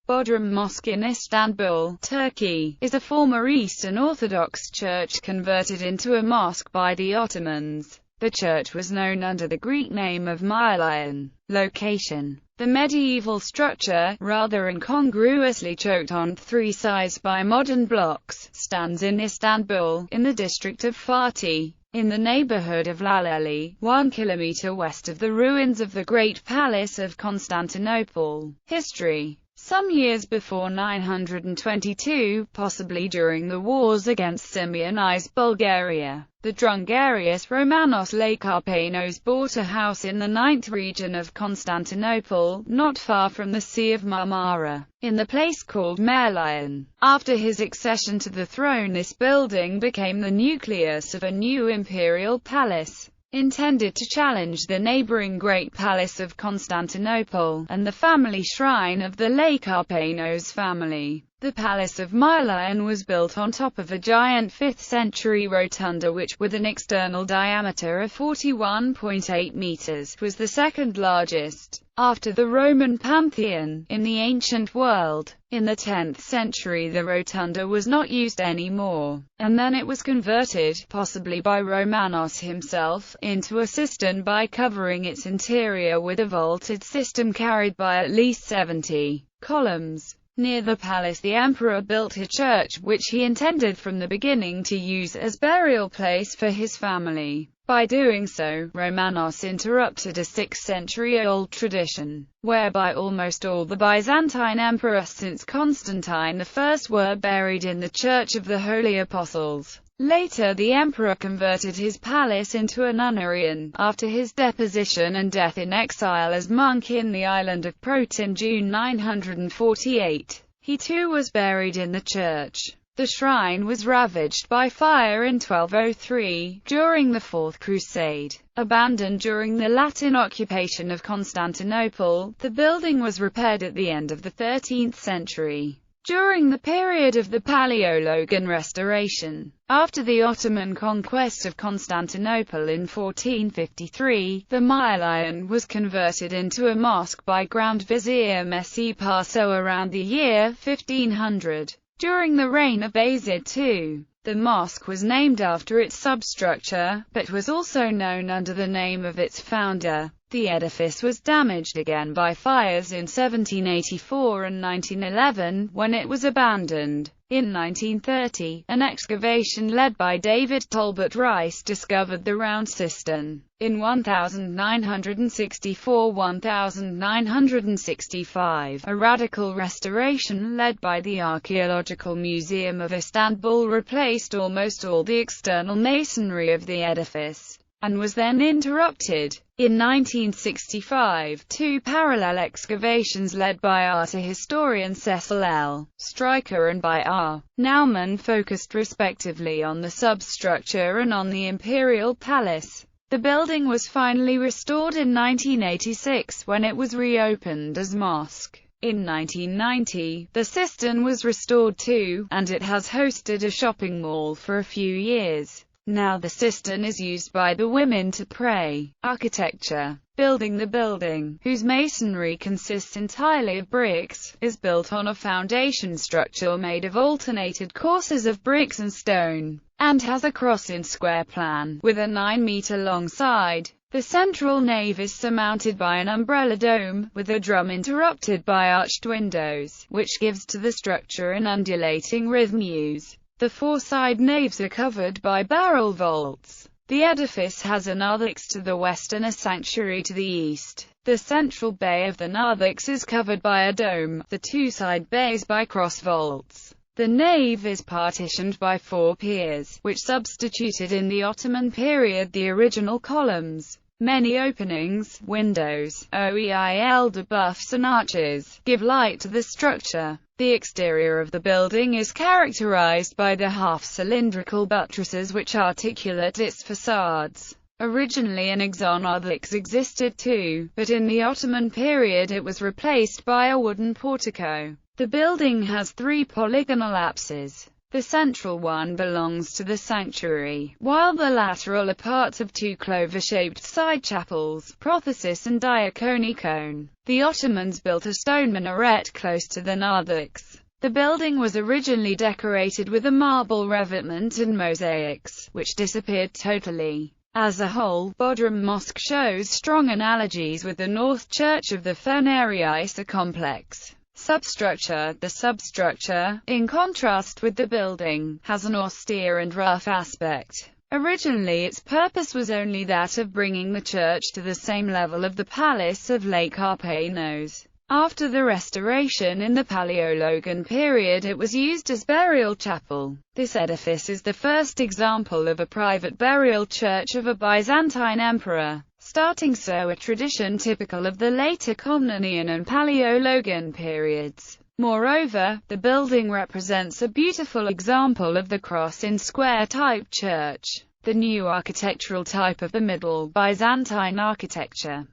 Bodrum Mosque in Istanbul, Turkey, is a former Eastern Orthodox church converted into a mosque by the Ottomans. The church was known under the Greek name of Mylion. Location: the medieval structure, rather incongruously choked on three sides by modern blocks, stands in Istanbul, in the district of Fatih, in the neighborhood of Laleli, 1 kilometer west of the ruins of the Great Palace of Constantinople. History: some years before 922, possibly during the wars against Simianized Bulgaria, the Drungarius Romanos Lakarpanos bought a house in the 9th region of Constantinople, not far from the Sea of Marmara, in the place called Merlion. After his accession to the throne, this building became the nucleus of a new imperial palace, intended to challenge the neighboring Great Palace of Constantinople, and the family shrine of the Lakarpanos family. The Palace of Mylion was built on top of a giant 5th-century rotunda which, with an external diameter of 41.8 meters, was the second largest, after the Roman Pantheon, in the ancient world. In the 10th century the rotunda was not used anymore, and then it was converted, possibly by Romanos himself, into a cistern by covering its interior with a vaulted system carried by at least 70 columns. Near the palace the emperor built a church, which he intended from the beginning to use as burial place for his family. By doing so, Romanos interrupted a 6th-century-old tradition, whereby almost all the Byzantine emperors since Constantine I were buried in the Church of the Holy Apostles. Later the emperor converted his palace into a nunnery, after his deposition and death in exile as monk in the island of Prout in June 948. He too was buried in the church. The shrine was ravaged by fire in 1203, during the Fourth Crusade. Abandoned during the Latin occupation of Constantinople, the building was repaired at the end of the 13th century, during the period of the Paleologan Restoration. After the Ottoman conquest of Constantinople in 1453, the Mylion was converted into a mosque by Grand Vizier Messi Paso around the year 1500. During the reign of Bayezid II, the mosque was named after its substructure, but was also known under the name of its founder. The edifice was damaged again by fires in 1784 and 1911, when it was abandoned. In 1930, an excavation led by David Talbot Rice discovered the round cistern. In 1964–1965, a radical restoration led by the Archaeological Museum of Istanbul replaced almost all the external masonry of the edifice, and was then interrupted. In 1965, two parallel excavations led by art historian Cecil L. Stryker and by R. Naumann focused respectively on the substructure and on the imperial palace. The building was finally restored in 1986 when it was reopened as mosque. In 1990, the cistern was restored too, and it has hosted a shopping mall for a few years. Now the cistern is used by the women to pray. Architecture: building: the building, whose masonry consists entirely of bricks, is built on a foundation structure made of alternated courses of bricks and stone, and has a cross in square plan, with a 9-meter-long side. The central nave is surmounted by an umbrella dome, with a drum interrupted by arched windows, which gives to the structure an undulating rhythm. The four side naves are covered by barrel vaults. The edifice has a narthex to the west and a sanctuary to the east. The central bay of the narthex is covered by a dome, the two side bays by cross vaults. The nave is partitioned by four piers, which substituted in the Ottoman period the original columns. Many openings, windows, oeil debuffs and arches, give light to the structure. The exterior of the building is characterized by the half-cylindrical buttresses which articulate its facades. Originally an exonarthex existed too, but in the Ottoman period it was replaced by a wooden portico. The building has three polygonal apses. The central one belongs to the sanctuary, while the lateral are parts of two clover-shaped side chapels, prothesis and diaconicone. The Ottomans built a stone minaret close to the narthex. The building was originally decorated with a marble revetment and mosaics, which disappeared totally. As a whole, Bodrum Mosque shows strong analogies with the North Church of the Fener Isa complex. Substructure. The substructure, in contrast with the building, has an austere and rough aspect. Originally its purpose was only that of bringing the church to the same level of the palace of Lake Arpanos. After the restoration in the Paleologan period it was used as burial chapel. This edifice is the first example of a private burial church of a Byzantine emperor, starting so a tradition typical of the later Komnenian and Paleologan periods. Moreover, the building represents a beautiful example of the cross in square-type church, the new architectural type of the Middle Byzantine architecture.